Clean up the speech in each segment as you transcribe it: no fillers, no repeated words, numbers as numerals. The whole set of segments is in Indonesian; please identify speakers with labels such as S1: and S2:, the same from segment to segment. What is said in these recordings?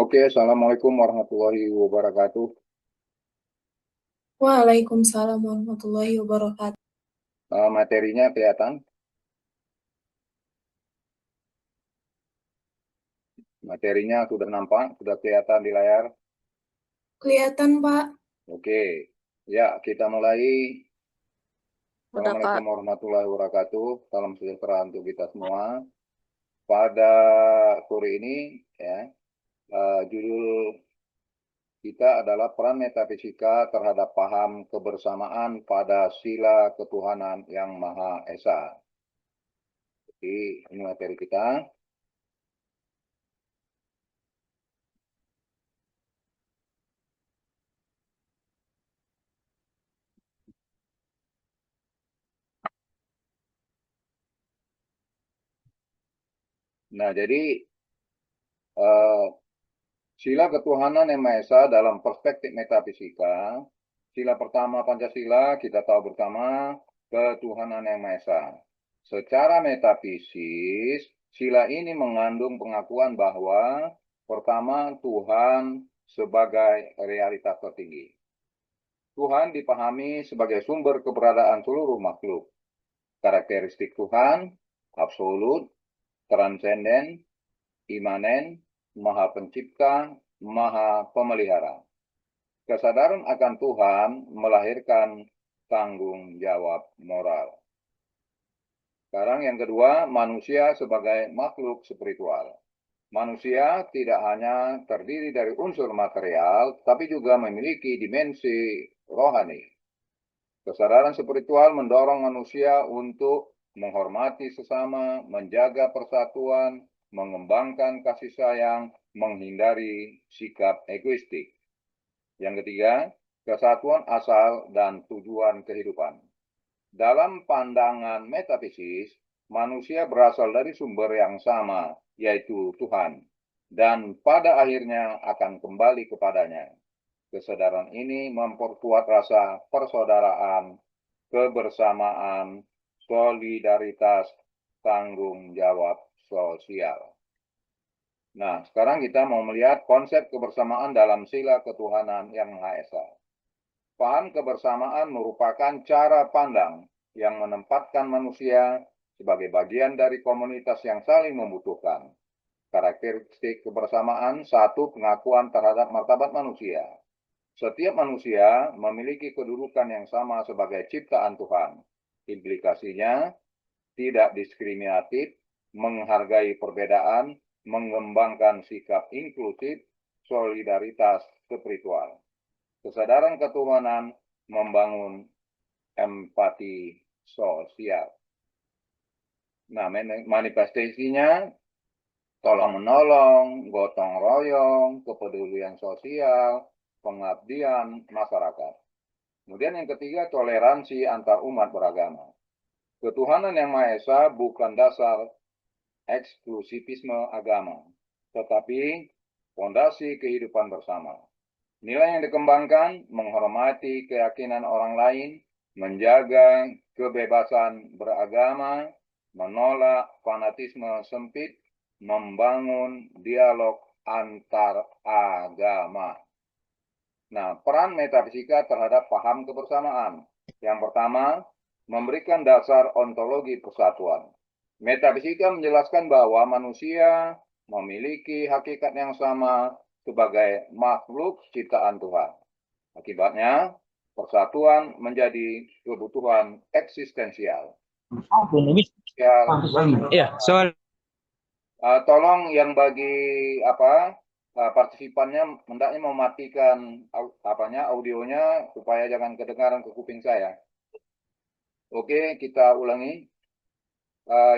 S1: Oke, Assalamualaikum warahmatullahi wabarakatuh.
S2: Waalaikumsalam warahmatullahi wabarakatuh.
S1: Materinya kelihatan? Materinya sudah nampak, sudah kelihatan di layar.
S2: Kelihatan, Pak.
S1: Oke, ya kita mulai.
S2: Udah,
S1: Assalamualaikum
S2: Kak.
S1: warahmatullahi wabarakatuh. Salam sejahtera untuk kita semua. Pada sore ini, ya, judul kita adalah peran metafisika terhadap paham kebersamaan pada sila ketuhanan yang Maha Esa. Jadi ini materi kita. Nah, jadi eh, sila ketuhanan yang Maha Esa dalam perspektif metafisika, sila pertama Pancasila kita tahu bersama ketuhanan yang Maha Esa. Secara metafisis, sila ini mengandung pengakuan bahwa pertama Tuhan sebagai realitas tertinggi. Tuhan dipahami sebagai sumber keberadaan seluruh makhluk. Karakteristik Tuhan absolut, transenden, imanen, maha pencipta, maha pemelihara. Kesadaran akan Tuhan melahirkan tanggung jawab moral. Sekarang yang kedua, manusia sebagai makhluk spiritual. Manusia tidak hanya terdiri dari unsur material, tapi juga memiliki dimensi rohani. Kesadaran spiritual mendorong manusia untuk menghormati sesama, menjaga persatuan, mengembangkan kasih sayang, menghindari sikap egoistik. Yang ketiga, kesatuan asal dan tujuan kehidupan. Dalam pandangan metafisis, manusia berasal dari sumber yang sama, yaitu Tuhan, dan pada akhirnya akan kembali kepadanya. Kesadaran ini memperkuat rasa persaudaraan, kebersamaan, solidaritas, tanggung jawab sosial. Nah, sekarang kita mau melihat konsep kebersamaan dalam sila ketuhanan yang Maha Esa. Paham kebersamaan merupakan cara pandang yang menempatkan manusia sebagai bagian dari komunitas yang saling membutuhkan. Karakteristik kebersamaan, satu, pengakuan terhadap martabat manusia. Setiap manusia memiliki kedudukan yang sama sebagai ciptaan Tuhan. Implikasinya tidak diskriminatif, menghargai perbedaan, mengembangkan sikap inklusif, solidaritas spiritual. Kesadaran ketuhanan membangun empati sosial. Nah, manifestasinya tolong-menolong, gotong royong, kepedulian sosial, pengabdian masyarakat. Kemudian yang ketiga, toleransi antar umat beragama. Ketuhanan yang Maha Esa bukan dasar eksklusivisme agama, tetapi fondasi kehidupan bersama. Nilai yang dikembangkan menghormati keyakinan orang lain, menjaga kebebasan beragama, menolak fanatisme sempit, membangun dialog antar agama. Nah, peran metafisika terhadap paham kebersamaan. Yang pertama, memberikan dasar ontologi persatuan. Metafisika menjelaskan bahwa manusia memiliki hakikat yang sama sebagai makhluk ciptaan Tuhan. Akibatnya, persatuan menjadi kebutuhan eksistensial.
S3: Iya, soal
S1: Tolong yang bagi partisipannya hendaknya mematikan audionya supaya jangan kedengaran ke kuping saya. Oke, kita ulangi.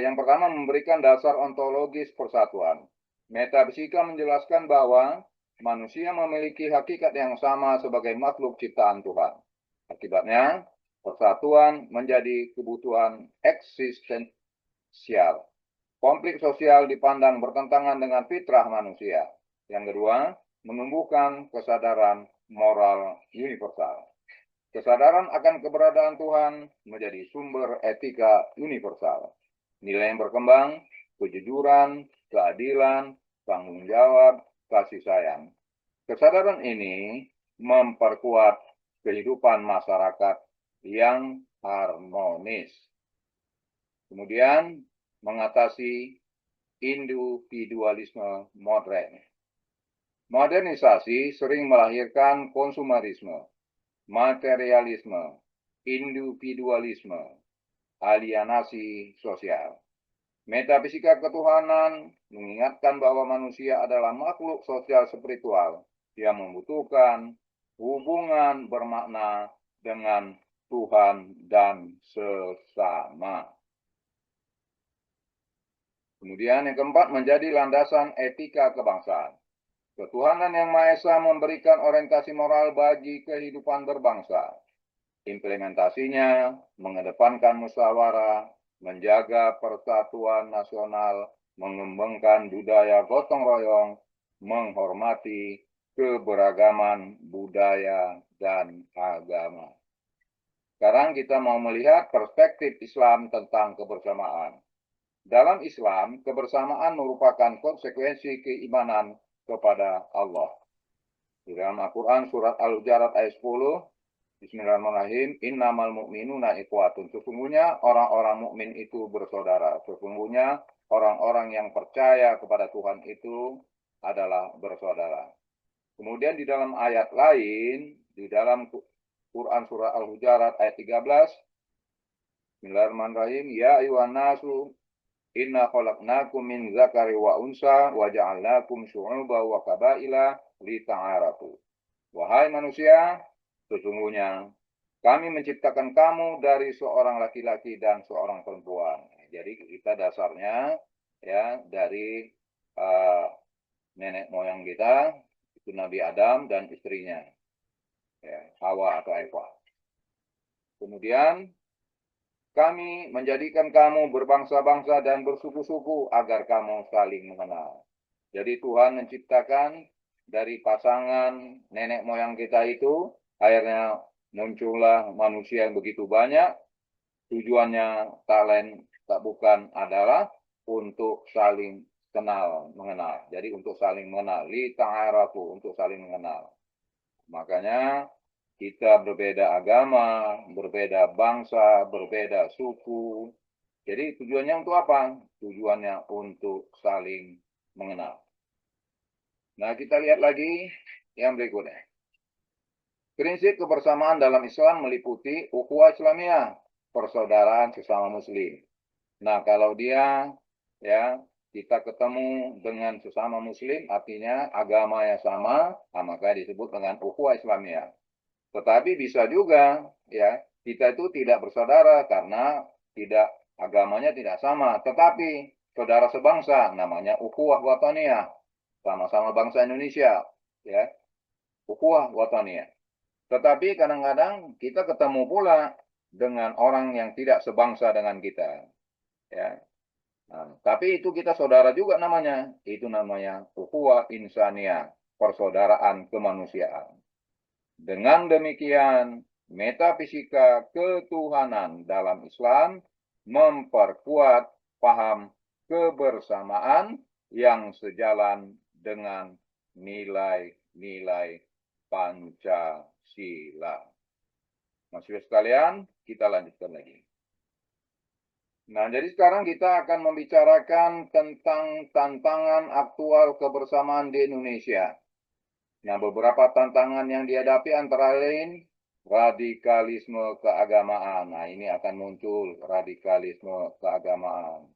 S1: Yang pertama, memberikan dasar ontologis persatuan. Metafisika menjelaskan bahwa manusia memiliki hakikat yang sama sebagai makhluk ciptaan Tuhan. Akibatnya, persatuan menjadi kebutuhan eksistensial. Konflik sosial dipandang bertentangan dengan fitrah manusia. Yang kedua, menumbuhkan kesadaran moral universal. Kesadaran akan keberadaan Tuhan menjadi sumber etika universal. Nilai yang berkembang, kejujuran, keadilan, tanggung jawab, kasih sayang. Kesadaran ini memperkuat kehidupan masyarakat yang harmonis. Kemudian mengatasi individualisme modern. Modernisasi sering melahirkan konsumerisme, materialisme, individualisme, alienasi sosial. Metafisika ketuhanan mengingatkan bahwa manusia adalah makhluk sosial spiritual yang membutuhkan hubungan bermakna dengan Tuhan dan sesama. Kemudian yang keempat menjadi landasan etika kebangsaan. Ketuhanan yang Maha Esa memberikan orientasi moral bagi kehidupan berbangsa. Implementasinya mengedepankan musyawarah, menjaga persatuan nasional, mengembangkan budaya gotong royong, menghormati keberagaman budaya dan agama. Sekarang kita mau melihat perspektif Islam tentang kebersamaan. Dalam Islam, kebersamaan merupakan konsekuensi keimanan kepada Allah. Di dalam Al-Quran surat Al-Hujurat ayat 10, Bismillahirrahmanirrahim, innamal mu'minuna ikhwatun. Sesungguhnya orang-orang mukmin itu bersaudara. Sesungguhnya orang-orang yang percaya kepada Tuhan itu adalah bersaudara. Kemudian di dalam ayat lain, di dalam Quran surah Al-Hujurat ayat 13, Bismillahirrahmanirrahim, ya ayuhan nasu inna khalaqnakum min zakari wa unsa wa ja'alnakum syu'uba wa qabaila lita'arafu. Wahai manusia, sesungguhnya kami menciptakan kamu dari seorang laki-laki dan seorang perempuan. Jadi kita dasarnya ya dari nenek moyang kita itu Nabi Adam dan istrinya ya, Hawa atau Eva. Kemudian kami menjadikan kamu berbangsa-bangsa dan bersuku-suku agar kamu saling mengenal. Jadi Tuhan menciptakan dari pasangan nenek moyang kita itu, akhirnya muncullah manusia yang begitu banyak. Tujuannya tak lain tak bukan adalah untuk saling kenal, mengenal. Jadi untuk saling mengenal, li ta'arafu, untuk saling mengenal. Makanya kita berbeda agama, berbeda bangsa, berbeda suku. Jadi tujuannya untuk apa? Tujuannya untuk saling mengenal. Nah, kita lihat lagi yang berikutnya. Prinsip kebersamaan dalam Islam meliputi ukhuwah Islamiyah, persaudaraan sesama muslim. Nah, kalau dia ya kita ketemu dengan sesama muslim, artinya agama yang sama, maka disebut dengan ukhuwah Islamiyah. Tetapi bisa juga ya kita itu tidak bersaudara karena tidak agamanya tidak sama, tetapi saudara sebangsa, namanya ukhuwah wataniyah, sama-sama bangsa Indonesia, ya, ukhuwah wataniyah. Tetapi kadang-kadang kita ketemu pula dengan orang yang tidak sebangsa dengan kita, ya. Nah, tapi itu kita saudara juga namanya, itu namanya ukhuwah insaniyah, persaudaraan kemanusiaan. Dengan demikian, metafisika ketuhanan dalam Islam memperkuat paham kebersamaan yang sejalan dengan nilai-nilai Pancasila. Maksudnya sekalian, kita lanjutkan lagi. Nah, jadi sekarang kita akan membicarakan tentang tantangan aktual kebersamaan di Indonesia. Nah, beberapa tantangan yang dihadapi antara lain radikalisme keagamaan. Nah, ini akan muncul radikalisme keagamaan.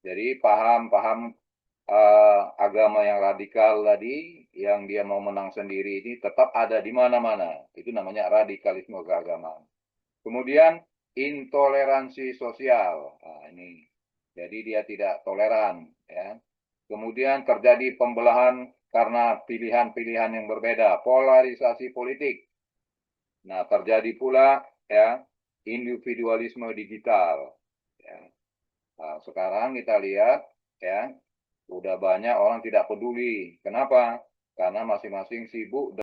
S1: Jadi paham-paham agama yang radikal tadi, yang dia mau menang sendiri ini tetap ada di mana-mana. Itu namanya radikalisme keagamaan. Kemudian intoleransi sosial. Nah, ini. Jadi dia tidak toleran, ya. Kemudian terjadi pembelahan karena pilihan-pilihan yang berbeda, polarisasi politik. Nah, terjadi pula ya individualisme digital. Ya. Nah, sekarang kita lihat ya, udah banyak orang tidak peduli. Kenapa? Karena masing-masing sibuk